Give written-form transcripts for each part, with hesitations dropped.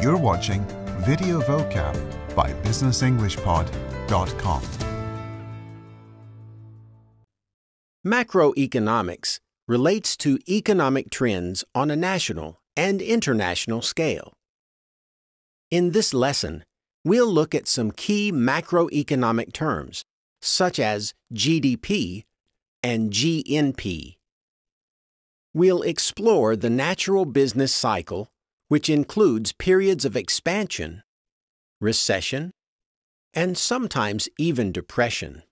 You're watching Video Vocab by BusinessEnglishPod.com. Macroeconomics relates to economic trends on a national and international scale. In this lesson, we'll look at some key macroeconomic terms, such as GDP and GNP. We'll explore the natural business cycle, which includes periods of expansion, recession, and sometimes even depression.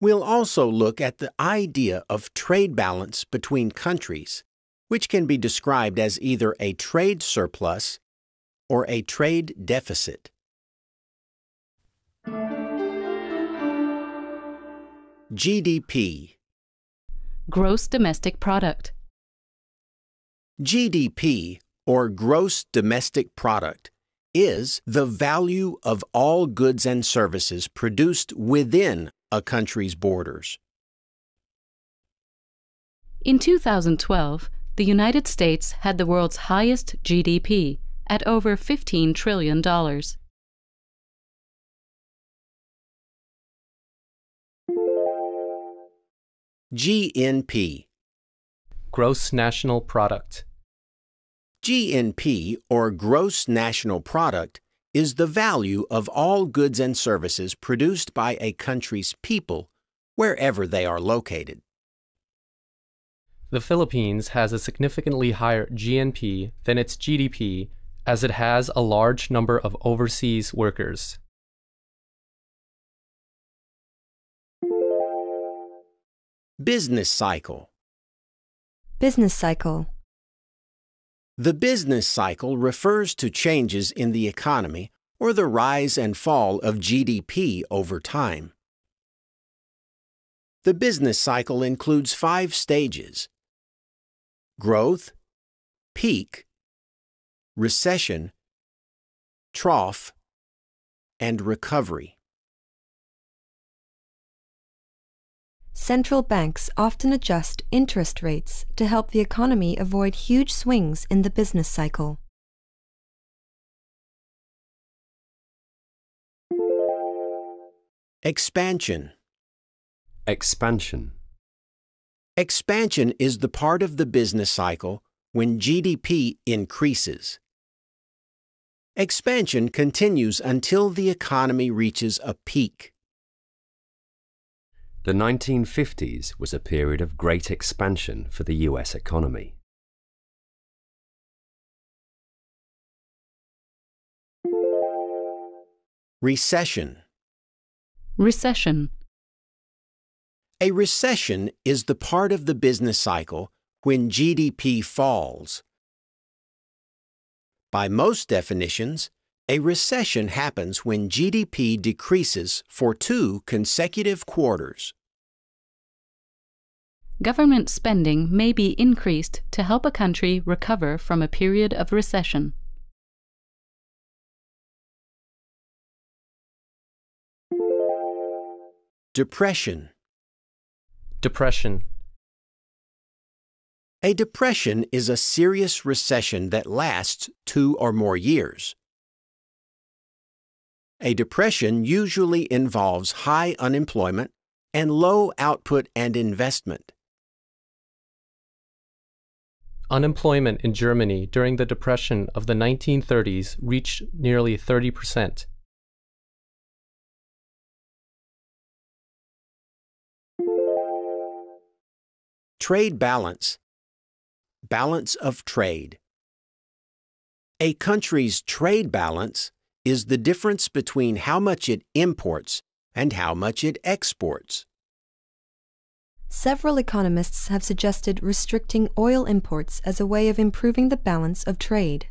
We'll also look at the idea of trade balance between countries, which can be described as either a trade surplus or a trade deficit. GDP. Gross domestic product. GDP, or gross domestic product, is the value of all goods and services produced within a country's borders. In 2012, the United States had the world's highest GDP at over $15 trillion. GNP. Gross national product. GNP, or gross national product, is the value of all goods and services produced by a country's people, wherever they are located. The Philippines has a significantly higher GNP than its GDP as it has a large number of overseas workers. Business cycle. Business cycle. The business cycle refers to changes in the economy or the rise and fall of GDP over time. The business cycle includes 5 stages: growth, peak, recession, trough, and recovery. Central banks often adjust interest rates to help the economy avoid huge swings in the business cycle. Expansion. Expansion. Expansion is the part of the business cycle when GDP increases. Expansion continues until the economy reaches a peak. The 1950s was a period of great expansion for the US economy. Recession. Recession. A recession is the part of the business cycle when GDP falls. By most definitions, a recession happens when GDP decreases for 2 consecutive quarters. Government spending may be increased to help a country recover from a period of recession. Depression. Depression. A depression is a serious recession that lasts 2 or more years. A depression usually involves high unemployment and low output and investment. Unemployment in Germany during the Depression of the 1930s reached nearly 30%. Trade balance. Balance of trade. A country's trade balance is the difference between how much it imports and how much it exports. Several economists have suggested restricting oil imports as a way of improving the balance of trade.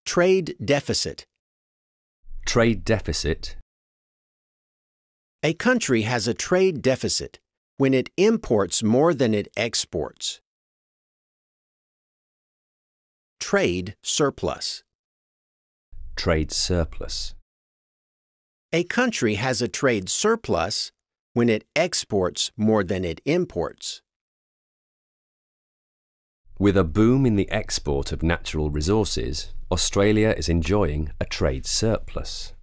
Trade deficit. Trade deficit. A country has a trade deficit when it imports more than it exports. Trade surplus. Trade surplus. A country has a trade surplus when it exports more than it imports. With a boom in the export of natural resources, Australia is enjoying a trade surplus.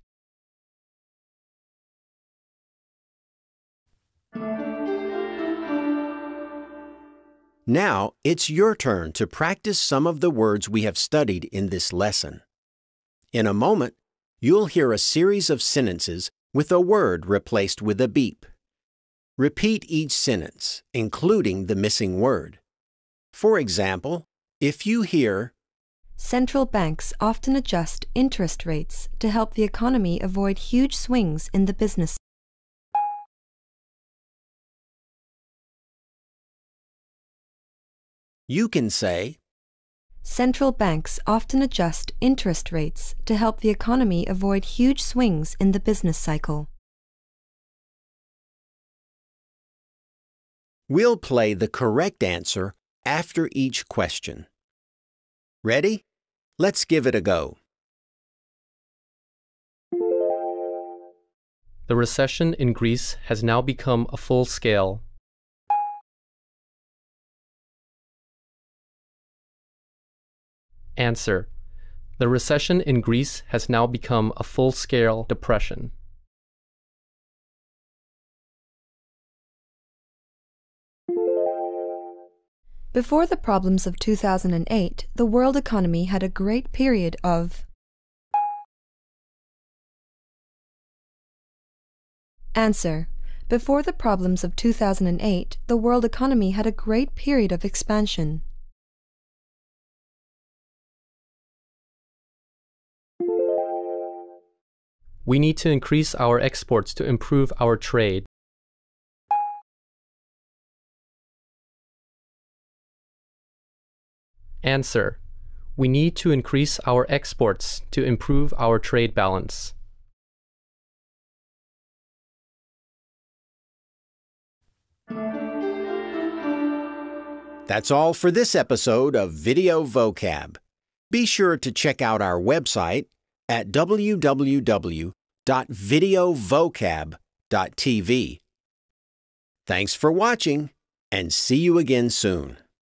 Now it's your turn to practice some of the words we have studied in this lesson. In a moment, you'll hear a series of sentences with a word replaced with a beep. Repeat each sentence, including the missing word. For example, if you hear, Central banks often adjust interest rates to help the economy avoid huge swings in the business. you can say, Central banks often adjust interest rates to help the economy avoid huge swings in the business cycle. we'll play the correct answer after each question. Ready? Let's give it a go. The recession in Greece has now become a full scale. Answer. The recession in Greece has now become a full-scale depression. Before the problems of 2008, the world economy had a great period of. Answer. Before the problems of 2008, the world economy had a great period of expansion. We need to increase our exports to improve our trade. Answer. We need to increase our exports to improve our trade balance. That's all for this episode of Video Vocab. Be sure to check out our website at www.videovocab.tv. Thanks for watching, and see you again soon.